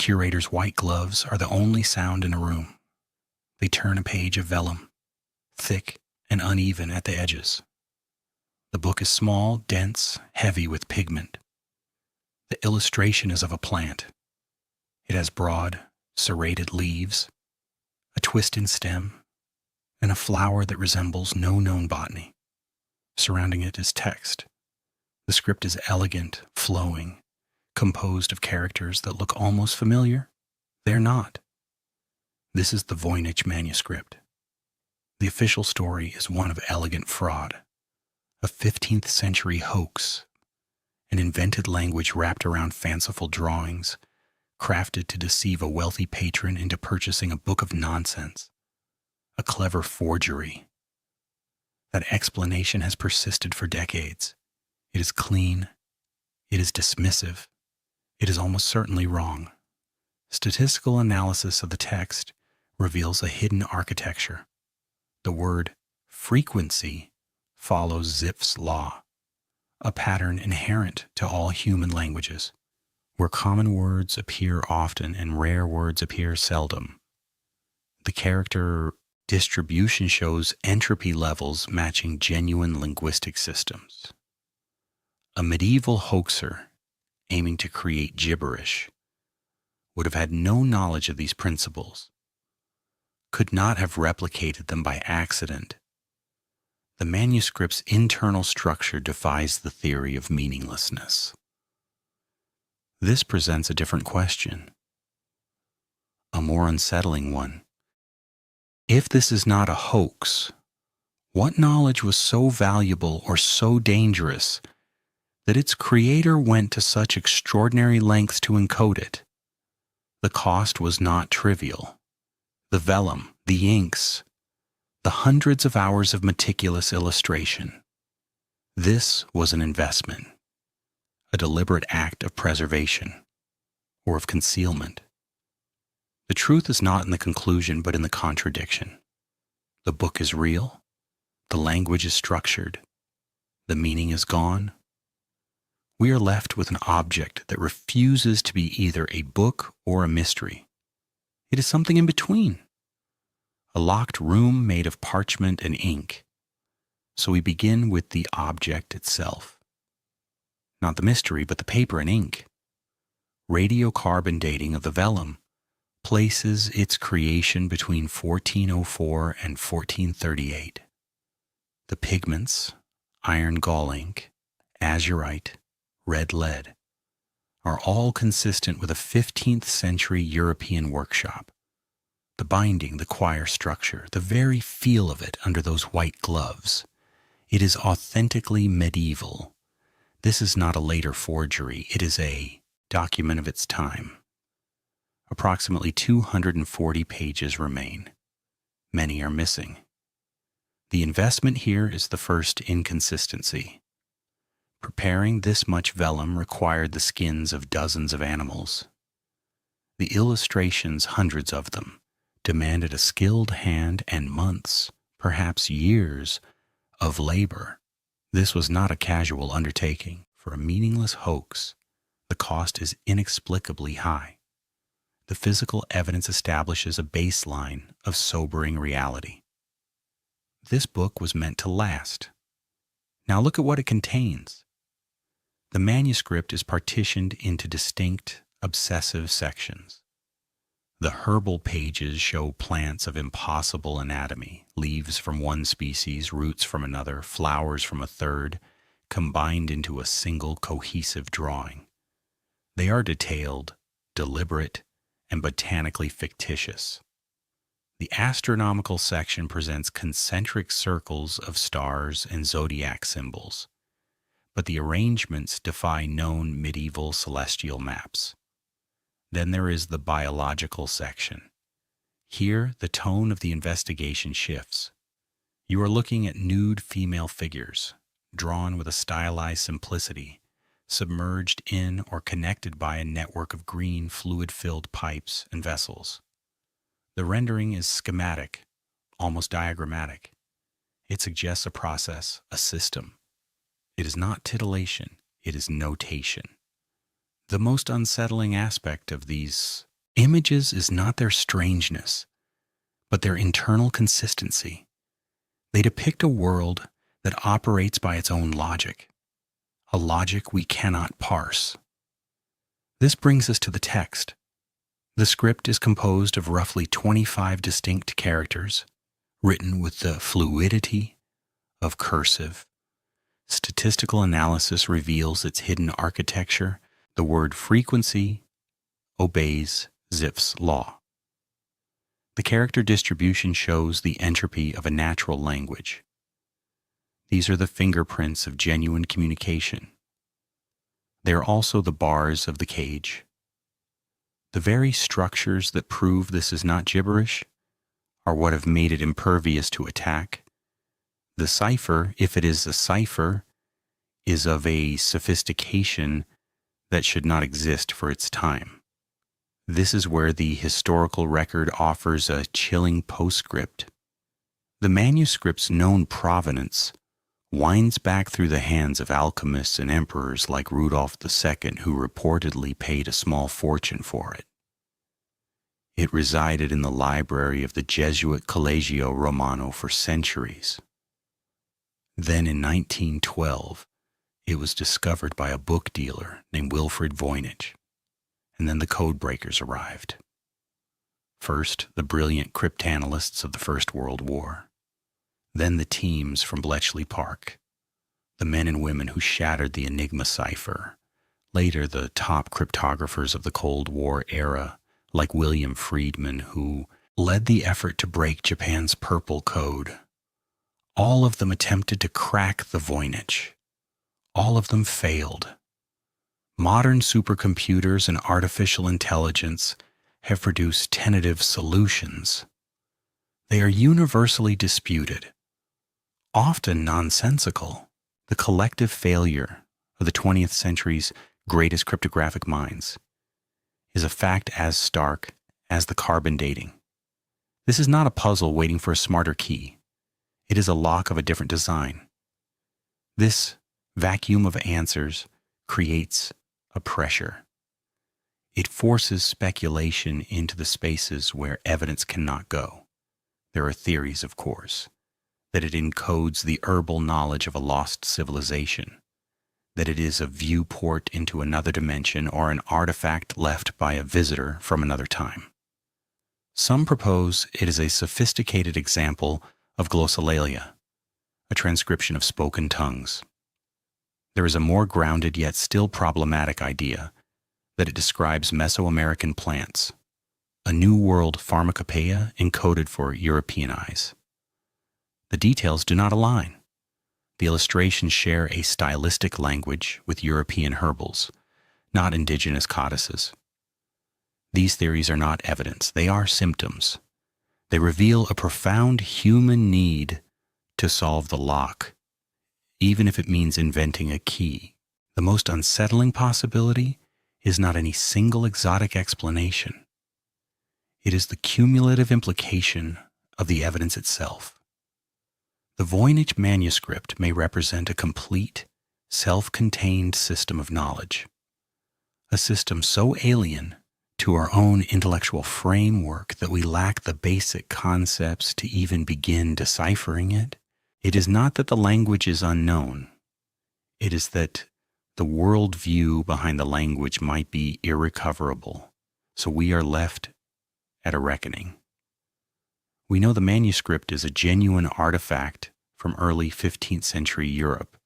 curator's white gloves are the only sound in a room. They turn a page of vellum, thick and uneven at the edges. The book is small, dense, heavy with pigment. The illustration is of a plant. It has broad, serrated leaves, a twisted stem, and a flower that resembles no known botany. Surrounding it is text. The script is elegant, flowing, composed of characters that look almost familiar. They're not. This is the Voynich Manuscript. The official story is one of elegant fraud, a 15th century hoax, an invented language wrapped around fanciful drawings, crafted to deceive a wealthy patron into purchasing a book of nonsense, a clever forgery. That explanation has persisted for decades. It is clean. It is dismissive. It is almost certainly wrong. Statistical analysis of the text reveals a hidden architecture. The word frequency follows Zipf's law, a pattern inherent to all human languages, where common words appear often and rare words appear seldom. The character distribution shows entropy levels matching genuine linguistic systems. A medieval hoaxer aiming to create gibberish would have had no knowledge of these principles, could not have replicated them by accident. The manuscript's internal structure defies the theory of meaninglessness. This presents a different question, a more unsettling one. If this is not a hoax, what knowledge was so valuable or so dangerous that its creator went to such extraordinary lengths to encode it? The cost was not trivial. The vellum, the inks, the hundreds of hours of meticulous illustration. This was an investment, a deliberate act of preservation or of concealment. The truth is not in the conclusion, but in the contradiction. The book is real. The language is structured. The meaning is gone. We are left with an object that refuses to be either a book or a mystery. It is something in between. A locked room made of parchment and ink. So we begin with the object itself. Not the mystery, but the paper and ink. Radiocarbon dating of the vellum places its creation between 1404 and 1438. The pigments, iron gall ink, azurite, red lead, are all consistent with a 15th century European workshop. The binding, the quire structure, the very feel of it under those white gloves. It is authentically medieval. This is not a later forgery. It is a document of its time. Approximately 240 pages remain. Many are missing. The investment here is the first inconsistency. Preparing this much vellum required the skins of dozens of animals. The illustrations, hundreds of them, demanded a skilled hand and months, perhaps years, of labor. This was not a casual undertaking. For a meaningless hoax, the cost is inexplicably high. The physical evidence establishes a baseline of sobering reality. This book was meant to last. Now look at what it contains. The manuscript is partitioned into distinct, obsessive sections. The herbal pages show plants of impossible anatomy, leaves from one species, roots from another, flowers from a third, combined into a single cohesive drawing. They are detailed, deliberate, and botanically fictitious. The astronomical section presents concentric circles of stars and zodiac symbols, but the arrangements defy known medieval celestial maps. Then there is the biological section. Here, the tone of the investigation shifts. You are looking at nude female figures, drawn with a stylized simplicity, submerged in or connected by a network of green fluid-filled pipes and vessels. The rendering is schematic, almost diagrammatic. It suggests a process, a system. It is not titillation, it is notation. The most unsettling aspect of these Images is not their strangeness, but their internal consistency. They depict a world that operates by its own logic, a logic we cannot parse. This brings us to the text. The script is composed of roughly 25 distinct characters, written with the fluidity of cursive. Statistical analysis reveals its hidden architecture. The word frequency obeys Zipf's law. The character distribution shows the entropy of a natural language. These are the fingerprints of genuine communication. They are also the bars of the cage. The very structures that prove this is not gibberish are what have made it impervious to attack. The cipher, if it is a cipher, is of a sophistication that should not exist for its time. This is where the historical record offers a chilling postscript. The manuscript's known provenance winds back through the hands of alchemists and emperors like Rudolph II, who reportedly paid a small fortune for it. It resided in the library of the Jesuit Collegio Romano for centuries. Then in 1912, it was discovered by a book dealer named Wilfred Voynich, and then the codebreakers arrived. First, the brilliant cryptanalysts of the First World War. Then the teams from Bletchley Park, the men and women who shattered the Enigma cipher. Later, the top cryptographers of the Cold War era, like William Friedman, who led the effort to break Japan's purple code. All of them attempted to crack the Voynich. All of them failed. Modern supercomputers and artificial intelligence have produced tentative solutions. They are universally disputed, often nonsensical. The collective failure of the 20th century's greatest cryptographic minds is a fact as stark as the carbon dating. This is not a puzzle waiting for a smarter key. It is a lock of a different design. This vacuum of answers creates a pressure. It forces speculation into the spaces where evidence cannot go. There are theories, of course, that it encodes the herbal knowledge of a lost civilization, that it is a viewport into another dimension or an artifact left by a visitor from another time. Some propose it is a sophisticated example of glossolalia, a transcription of spoken tongues. There is a more grounded yet still problematic idea that it describes Mesoamerican plants, a New World pharmacopoeia encoded for European eyes. The details do not align. The illustrations share a stylistic language with European herbals, not indigenous codices. These theories are not evidence, they are symptoms. They reveal a profound human need to solve the lock, even if it means inventing a key. The most unsettling possibility is not any single exotic explanation. It is the cumulative implication of the evidence itself. The Voynich Manuscript may represent a complete, self-contained system of knowledge, a system so alien to our own intellectual framework that we lack the basic concepts to even begin deciphering it. It is not that the language is unknown. It is that the worldview behind the language might be irrecoverable, so we are left at a reckoning. We know the manuscript is a genuine artifact from early 15th century Europe.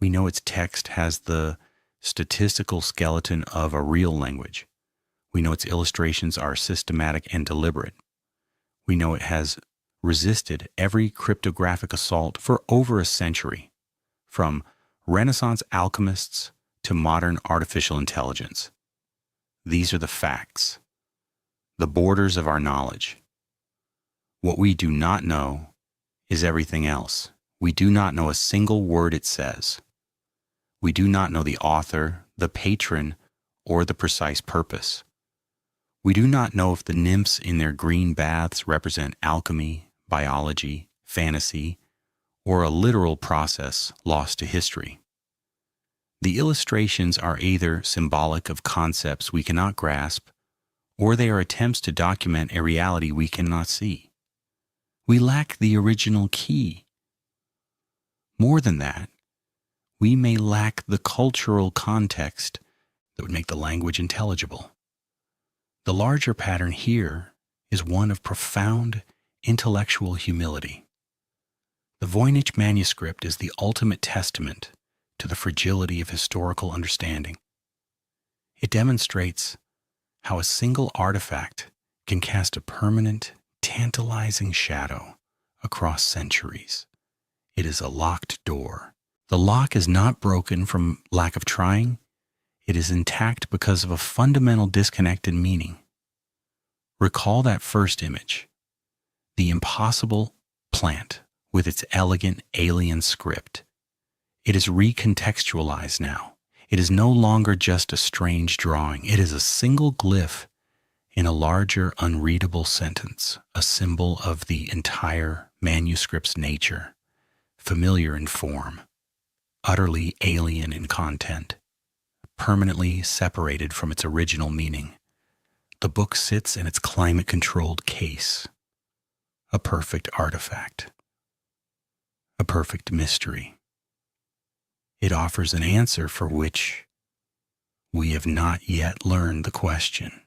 We know its text has the statistical skeleton of a real language. We know its illustrations are systematic and deliberate. We know it has resisted every cryptographic assault for over a century, from Renaissance alchemists to modern artificial intelligence. These are the facts, the borders of our knowledge. What we do not know is everything else. We do not know a single word it says. We do not know the author, the patron, or the precise purpose. We do not know if the nymphs in their green baths represent alchemy, biology, fantasy, or a literal process lost to history. The illustrations are either symbolic of concepts we cannot grasp, or they are attempts to document a reality we cannot see. We lack the original key. More than that, we may lack the cultural context that would make the language intelligible. The larger pattern here is one of profound intellectual humility. The Voynich Manuscript is the ultimate testament to the fragility of historical understanding. It demonstrates how a single artifact can cast a permanent, tantalizing shadow across centuries. It is a locked door. The lock is not broken from lack of trying. It is intact because of a fundamental disconnect in meaning. Recall that first image, the impossible plant with its elegant alien script. It is recontextualized now. It is no longer just a strange drawing. It is a single glyph in a larger, unreadable sentence, a symbol of the entire manuscript's nature, familiar in form, utterly alien in content, permanently separated from its original meaning. The book sits in its climate-controlled case, a perfect artifact, a perfect mystery. It offers an answer for which we have not yet learned the question.